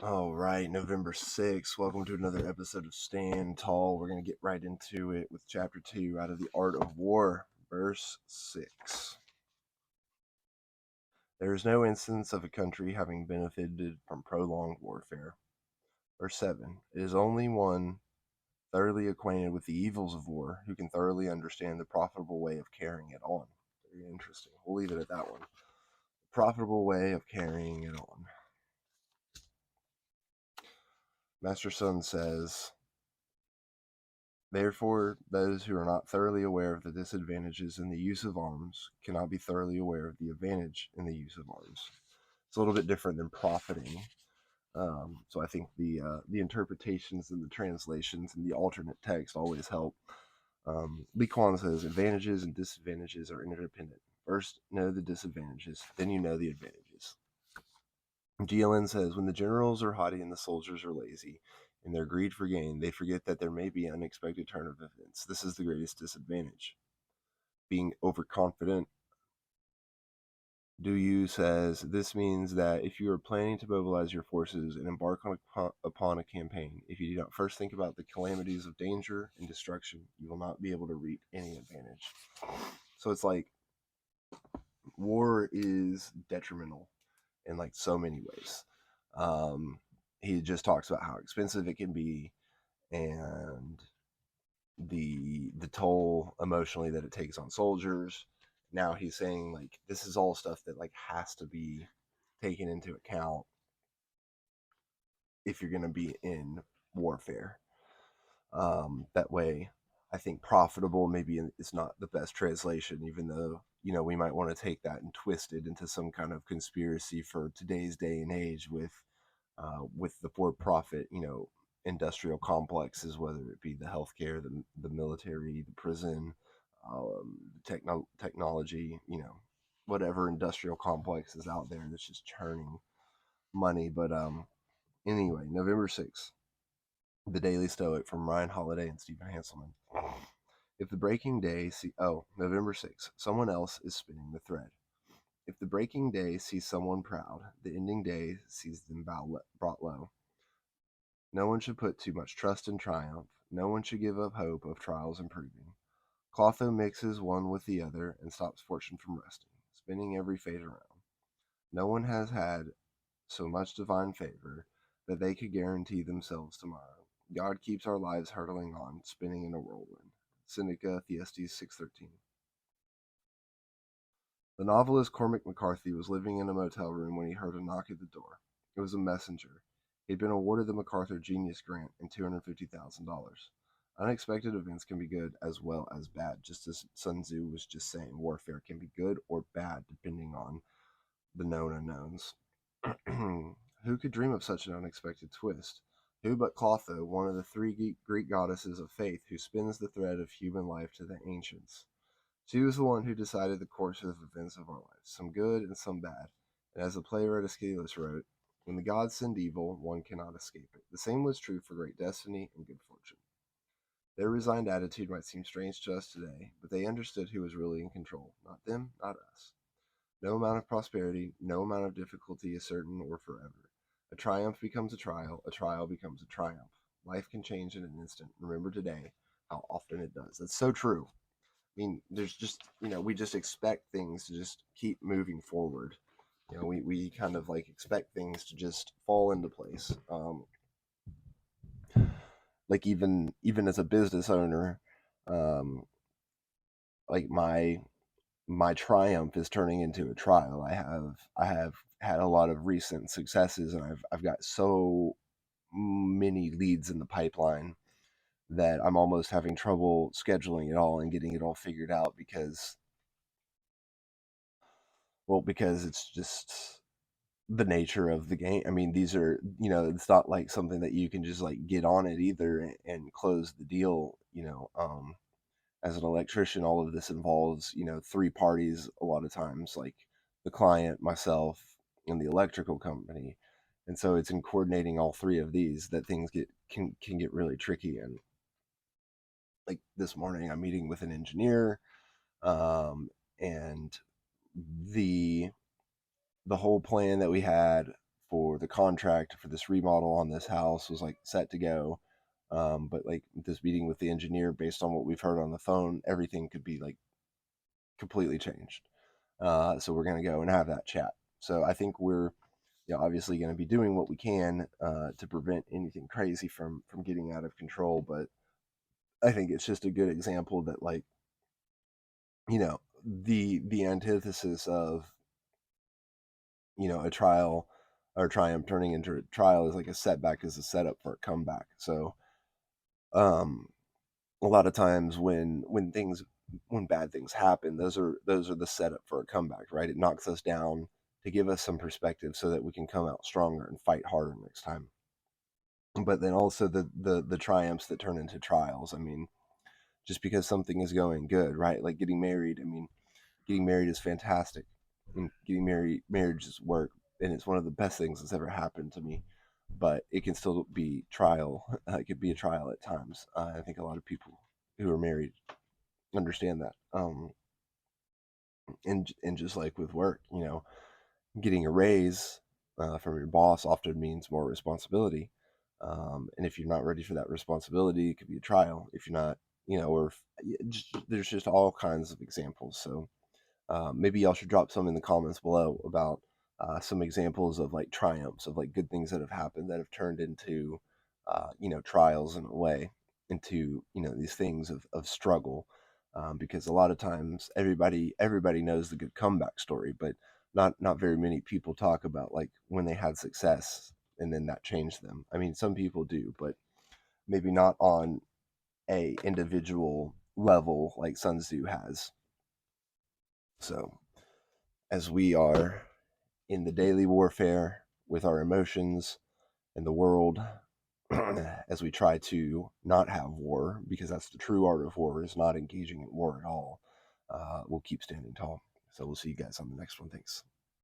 All right, November 6th. Welcome to another episode of Stand Tall. We're going to get right into it with chapter 2 out of The Art of War, verse 6. There is no instance of a country having benefited from prolonged warfare. Verse 7. It is only one thoroughly acquainted with the evils of war who can thoroughly understand the profitable way of carrying it on. Very interesting. We'll leave it at that one. The profitable way of carrying it on. Master Sun says, therefore, those who are not thoroughly aware of the disadvantages in the use of arms cannot be thoroughly aware of the advantage in the use of arms. It's a little bit different than profiting. So I think the interpretations and the translations and the alternate text always help. Li Kuan says, advantages and disadvantages are interdependent. First, know the disadvantages, then you know the advantages. GLN says, when the generals are haughty and the soldiers are lazy, in their greed for gain, they forget that there may be an unexpected turn of events. This is the greatest disadvantage. Being overconfident. Du Yu says, this means that if you are planning to mobilize your forces and embark upon a campaign, if you do not first think about the calamities of danger and destruction, you will not be able to reap any advantage. So it's like war is detrimental in like so many ways. He just talks about how expensive it can be and the toll emotionally that it takes on soldiers. Now he's saying like this is all stuff that like has to be taken into account if you're going to be in warfare. That way, I think profitable maybe is not the best translation, even though we might want to take that and twist it into some kind of conspiracy for today's day and age with the for-profit industrial complexes, whether it be the healthcare, the military, the prison, technology, whatever industrial complex is out there that's just churning money. But anyway, November 6th, the Daily Stoic from Ryan Holiday and Stephen Hanselman. If the breaking day November 6th, someone else is spinning the thread. If the breaking day sees someone proud, the ending day sees them brought low. No one should put too much trust in triumph. No one should give up hope of trials improving. Clotho mixes one with the other and stops fortune from resting, spinning every fate around. No one has had so much divine favor that they could guarantee themselves tomorrow. God keeps our lives hurtling on, spinning in a whirlwind. Seneca, Thyestes 6:13. The novelist Cormac McCarthy was living in a motel room when he heard a knock at the door. It was a messenger. He'd been awarded the MacArthur Genius Grant and $250,000. Unexpected events can be good as well as bad, just as Sun Tzu was just saying. Warfare can be good or bad depending on the known unknowns. Who could dream of such an unexpected twist? Who but Clotho, one of the three Greek goddesses of faith, who spins the thread of human life to the ancients? She was the one who decided the course of events of our lives, some good and some bad. And as the playwright Ageless wrote, when the gods send evil, one cannot escape it. The same was true for great destiny and good fortune. Their resigned attitude might seem strange to us today, but they understood who was really in control. Not them, not us. No amount of prosperity, no amount of difficulty is certain or forever. A triumph becomes a trial becomes a triumph. Life can change in an instant. Remember today how often it does. That's so true. I mean, there's just, we just expect things to just keep moving forward. We kind of like expect things to just fall into place. Like even as a business owner, um, like my triumph is turning into a trial. I have had a lot of recent successes, and I've got so many leads in the pipeline that I'm almost having trouble scheduling it all and getting it all figured out because it's just the nature of the game. I mean, these are, it's not like something that you can just like get on it either and close the deal. As an electrician, all of this involves, three parties a lot of times, like the client, myself, and the electrical company. And so it's in coordinating all three of these that things can get really tricky. And like this morning, I'm meeting with an engineer, and the the whole plan that we had for the contract for this remodel on this house was like set to go. But like this meeting with the engineer, based on what we've heard on the phone, everything could be like completely changed. So we're going to go and have that chat. So I think we're obviously going to be doing what we can to prevent anything crazy from getting out of control. But I think it's just a good example that like the antithesis of a trial or triumph turning into a trial is like a setback is a setup for a comeback. So um a lot of times when bad things happen, those are the setup for a comeback, right? It knocks us down to give us some perspective so that we can come out stronger and fight harder next time. But then also the triumphs that turn into trials. I mean, just because something is going good, right? Like getting married. I mean, getting married is fantastic. And marriage is work, and it's one of the best things that's ever happened to me. But it can still be trial. It could be a trial at times. I think a lot of people who are married understand that. And just like with work, getting a raise from your boss often means more responsibility. And if you're not ready for that responsibility, it could be a trial. If you're not, or there's just all kinds of examples. So maybe y'all should drop some in the comments below about some examples of like triumphs of like good things that have happened that have turned into, trials in a way, into, these things of struggle. Because a lot of times everybody knows the good comeback story, but not very many people talk about like when they had success and then that changed them. I mean, some people do, but maybe not on a individual level like Sun Tzu has. So as we are in the daily warfare with our emotions and the world, as we try to not have war, because that's the true art of war, is not engaging in war at all, we'll keep standing tall. So we'll see you guys on the next one. Thanks.